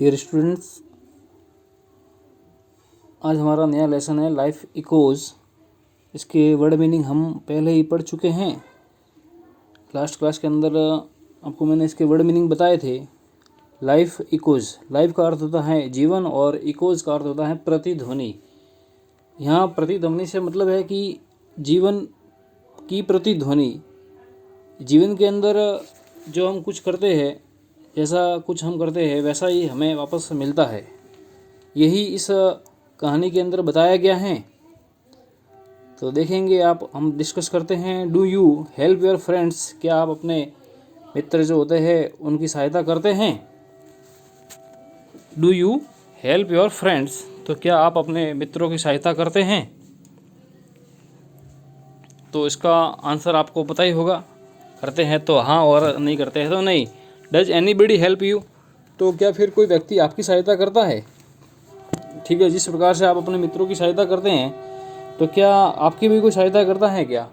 Dear students, आज हमारा नया लेसन है लाइफ इकोज। इसके वर्ड मीनिंग हम पहले ही पढ़ चुके हैं। लास्ट क्लास के अंदर आपको मैंने इसके वर्ड मीनिंग बताए थे। लाइफ इकोज, लाइफ का अर्थ होता है जीवन और इकोज का अर्थ होता है प्रतिध्वनि। यहाँ प्रतिध्वनि से मतलब है कि जीवन की प्रतिध्वनि। जीवन के अंदर जो हम कुछ करते हैं, जैसा कुछ हम करते हैं वैसा ही हमें वापस मिलता है। यही इस कहानी के अंदर बताया गया है। तो देखेंगे आप, हम डिस्कस करते हैं। Do you help your friends? क्या आप अपने मित्र जो होते हैं उनकी सहायता करते हैं? Do you help your friends? तो क्या आप अपने मित्रों की सहायता करते हैं? तो इसका आंसर आपको पता ही होगा। करते हैं तो हाँ, और नहीं करते हैं तो नहीं। Does anybody help you? तो क्या फिर कोई व्यक्ति आपकी सहायता करता है? ठीक है, जिस प्रकार से आप अपने मित्रों की सहायता करते हैं, तो क्या आपकी भी कोई सहायता करता है क्या?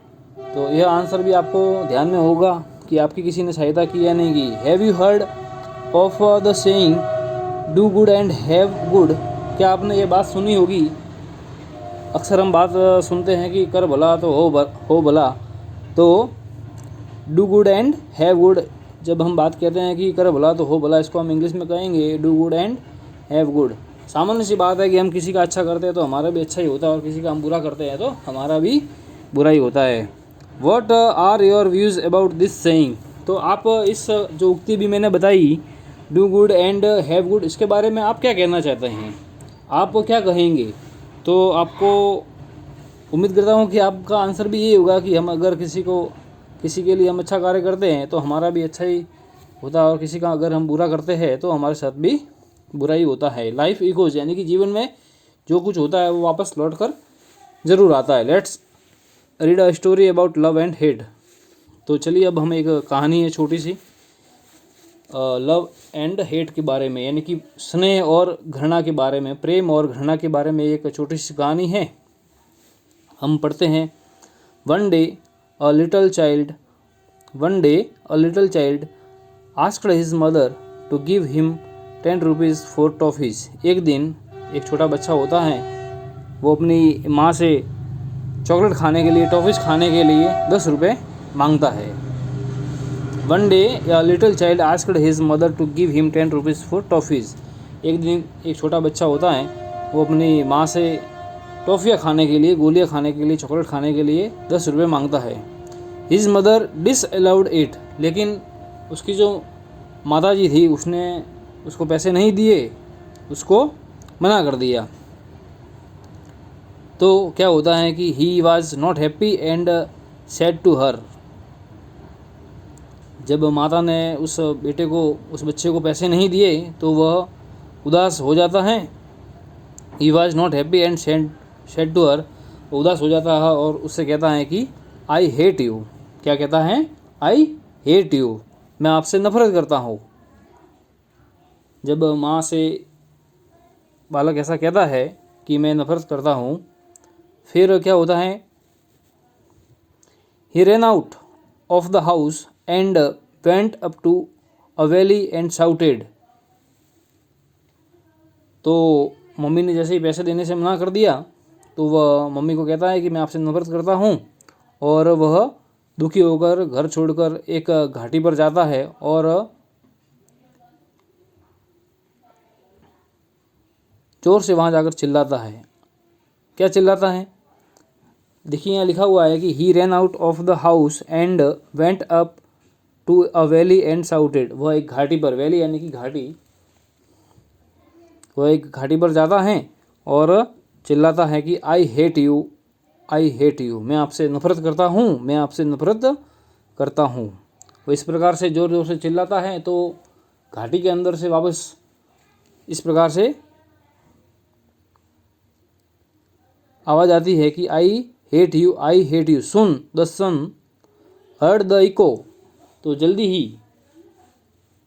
तो यह आंसर भी आपको ध्यान में होगा कि आपकी किसी ने सहायता की या नहीं की। Have you heard of the saying do good and have good? क्या आपने ये बात सुनी होगी? अक्सर हम बात सुनते हैं कि कर भला तो हो भला। तो do good and have good, जब हम बात कहते हैं कि कर भला तो हो भला, इसको हम इंग्लिश में कहेंगे do good and have good. सामान्य सी बात है कि हम किसी का अच्छा करते हैं तो हमारा भी अच्छा ही होता है, और किसी का हम बुरा करते हैं तो हमारा भी बुरा ही होता है। What are your views about this saying? तो आप इस जो उक्ति भी मैंने बताई, do good and have good, इसके बारे में आप क्या कहना चाहते हैं? आप क्या कहेंगे? तो आपको उम्मीद करता हूँ कि आपका आंसर भी ये होगा कि हम अगर किसी के लिए हम अच्छा कार्य करते हैं तो हमारा भी अच्छा ही होता है, और किसी का अगर हम बुरा करते हैं तो हमारे साथ भी बुरा ही होता है। लाइफ इकोज, यानी कि जीवन में जो कुछ होता है वो वापस लौट कर ज़रूर आता है। Let's read a story about love and hate. तो चलिए, अब हम एक कहानी है छोटी सी लव एंड हेट के बारे में, यानी कि स्नेह और घृणा के बारे में, प्रेम और घृणा के बारे में एक छोटी सी कहानी है। हम पढ़ते हैं। One day a little child asked his mother to give him 10 rupees for toffees. एक दिन एक छोटा बच्चा होता है, वो अपनी माँ से चॉकलेट खाने के लिए, टॉफ़ीज़ खाने के लिए 10 रुपये मांगता है। One day a little child asked his mother to give him 10 rupees for toffees. एक दिन एक छोटा बच्चा होता है, वो अपनी माँ से टॉफ़ियाँ खाने के लिए, गोलियाँ खाने के लिए, चॉकलेट खाने के लिए 10 रुपये मांगता है। हिज मदर डिसअलाउड इट, लेकिन उसकी जो माताजी थी उसने उसको पैसे नहीं दिए, उसको मना कर दिया। तो क्या होता है कि he was not happy and said to her. जब माता ने उस बच्चे को पैसे नहीं दिए तो वह उदास हो जाता है। He was not happy and said to her, उदास हो जाता है और उससे कहता है कि आई हेट यू। क्या कहता है? आई हेट यू, मैं आपसे नफरत करता हूँ। जब माँ से बालक ऐसा कहता है कि मैं नफरत करता हूँ, फिर क्या होता है? ही ran out of the house and went up to a valley and shouted। तो मम्मी ने जैसे ही पैसे देने से मना कर दिया तो वह मम्मी को कहता है कि मैं आपसे नफरत करता हूँ, और वह दुखी होकर घर छोड़कर एक घाटी पर जाता है और जोर से वहाँ जाकर चिल्लाता है। क्या चिल्लाता है? देखिए, यहाँ लिखा हुआ है कि he ran out of the house and went up to a valley and shouted. वह एक घाटी पर, वैली यानी कि घाटी, वह एक घाटी पर जाता है और चिल्लाता है कि I hate you, I hate you, मैं आपसे नफरत करता हूँ, मैं आपसे नफरत करता हूँ। वो इस प्रकार से ज़ोर ज़ोर से चिल्लाता है तो घाटी के अंदर से वापस इस प्रकार से आवाज़ आती है कि I hate you, I hate you. Soon the son heard the echo. तो जल्दी ही,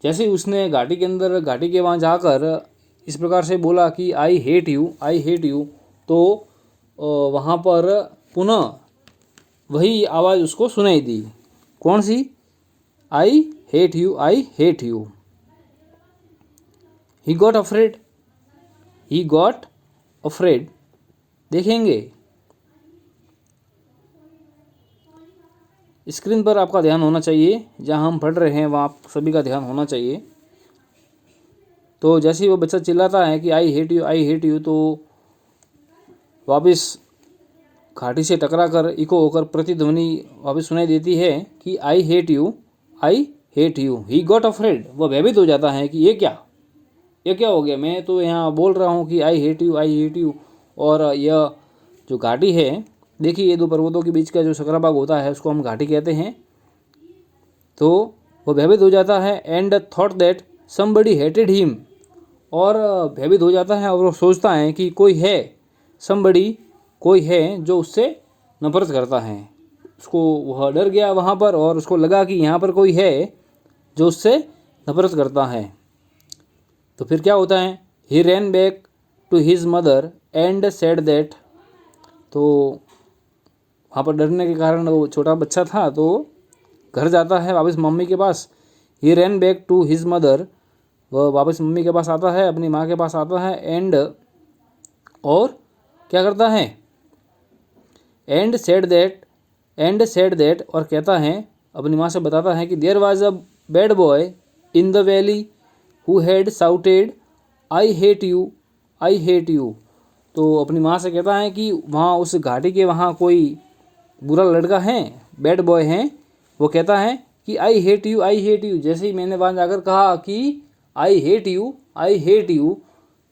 जैसे उसने घाटी के वहाँ जाकर इस प्रकार से बोला कि I hate you, I hate you, तो वहाँ पर पुनः वही आवाज़ उसको सुनाई दी। कौन सी? I hate you, I hate you. He got afraid, he got afraid देखेंगे। स्क्रीन पर आपका ध्यान होना चाहिए, जहाँ हम पढ़ रहे हैं वहाँ आप सभी का ध्यान होना चाहिए। तो जैसे ही वो बच्चा चिल्लाता है कि I hate you, I hate you, तो वापस घाटी से टकरा कर इको होकर प्रतिध्वनि वापस सुनाई देती है कि I hate you, I hate you. He got afraid, वह भयभीत हो जाता है कि ये क्या हो गया, मैं तो यहाँ बोल रहा हूँ कि I hate you, I hate you. और यह जो घाटी है, देखिए ये दो पर्वतों के बीच का जो सकराबाग होता है उसको हम घाटी कहते हैं। तो वह भयभीत हो जाता है and thought that somebody hated him, और भयभीत हो जाता है और वो सोचता है कि कोई है, समबडी कोई है जो उससे नफरत करता है। उसको वह डर गया वहाँ पर और उसको लगा कि यहाँ पर कोई है जो उससे नफरत करता है। तो फिर क्या होता है, he ran back to his mother and said that, तो वहाँ पर डरने के कारण वो छोटा बच्चा था तो घर जाता है वापस मम्मी के पास। ही ran back to his mother, वह वापस मम्मी के पास आता है, अपनी माँ के पास आता है। एंड और क्या करता है, एंड सेड दैट, और कहता है, अपनी माँ से बताता है कि there was a bad boy in the valley who had shouted I hate you, I hate you. तो अपनी माँ से कहता है कि वहाँ उस घाटी के वहाँ कोई बुरा लड़का है, बैड बॉय है, वो कहता है कि I hate you, I hate you. जैसे ही मैंने वहाँ जाकर कहा कि I hate you, I hate you,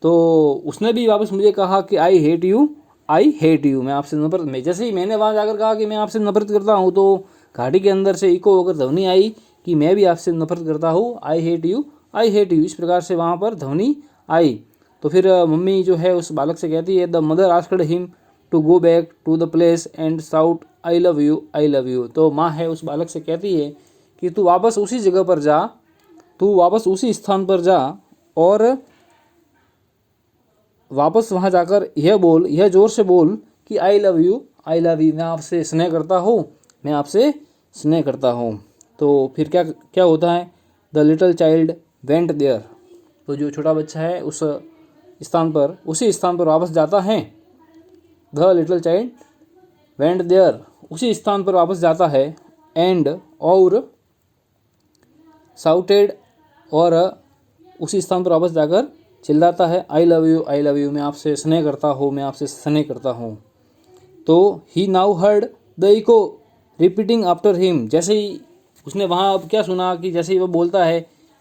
तो उसने भी वापस मुझे कहा कि I hate you, I hate you, मैं आपसे नफरत, मैं जैसे ही मैंने वहाँ जाकर कहा कि मैं आपसे नफरत करता हूँ, तो घाटी के अंदर से इको होकर ध्वनि आई कि मैं भी आपसे नफरत करता हूँ, आई hate you, I hate you. इस प्रकार से वहाँ पर ध्वनि आई। तो फिर मम्मी जो है उस बालक से कहती है, the mother asked him to go back to the place and shout I love you, I love you. तो माँ है उस बालक से कहती है कि तू वापस उसी जगह पर जा, तू वापस उसी स्थान पर जा और वापस वहाँ जाकर यह बोल, यह जोर से बोल कि आई love you, I love you, मैं आपसे स्नेह करता हूँ, मैं आपसे स्नेह करता हूँ। तो फिर क्या क्या होता है, the little child went there, तो जो छोटा बच्चा है उस स्थान पर, उसी स्थान पर वापस जाता है। The little child went there, उसी स्थान पर वापस जाता है। एंड और साउटेड, और उसी स्थान पर वापस जाकर चिल्लाता है, आई love you, I love you, मैं आपसे स्नेह करता हूँ, मैं आपसे स्नेह करता हूँ। तो he now heard the echo repeating after him, जैसे ही उसने वहाँ अब क्या सुना कि जैसे ही वो बोलता है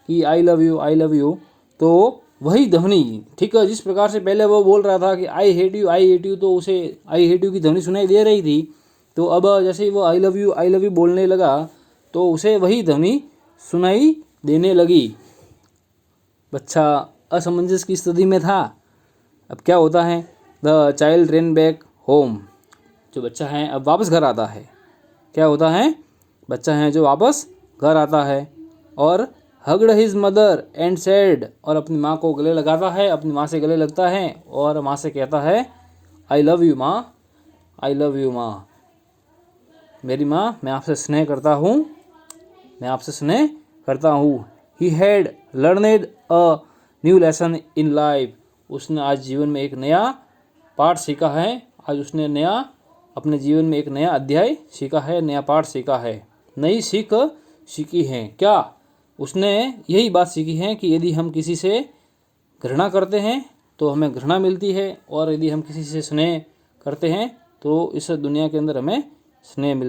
कि आई love you, I love you, तो वही ध्वनि, ठीक है, जिस प्रकार से पहले वो बोल रहा था कि I hate you, I hate you, तो उसे आई हेट यू की ध्वनि सुनाई दे रही थी। तो अब जैसे ही वो आई love you, I love you बोलने लगा तो उसे वही ध्वनि सुनाई देने लगी। बच्चा असमंजस की स्थिति में था। अब क्या होता है, the child rain back home, जो बच्चा है अब वापस घर आता है। क्या होता है, बच्चा है जो वापस घर आता है और hugged his mother and sad, और अपनी माँ को गले लगाता है, अपनी माँ से गले लगता है और माँ से कहता है, आई लव यू माँ, आई लव यू माँ, मेरी माँ, मैं आपसे स्नेह करता हूँ, मैं आपसे स्नेह करता हूँ। He had learned a new lesson in life, उसने आज जीवन में एक नया पाठ सीखा है, आज उसने नया अपने जीवन में एक नया अध्याय सीखा है, नया पाठ सीखा है, नई सीख सीखी है। क्या उसने यही बात सीखी है कि यदि हम किसी से घृणा करते हैं तो हमें घृणा मिलती है, और यदि हम किसी से स्नेह करते हैं तो इस दुनिया के अंदर हमें स्नेह मिलता है।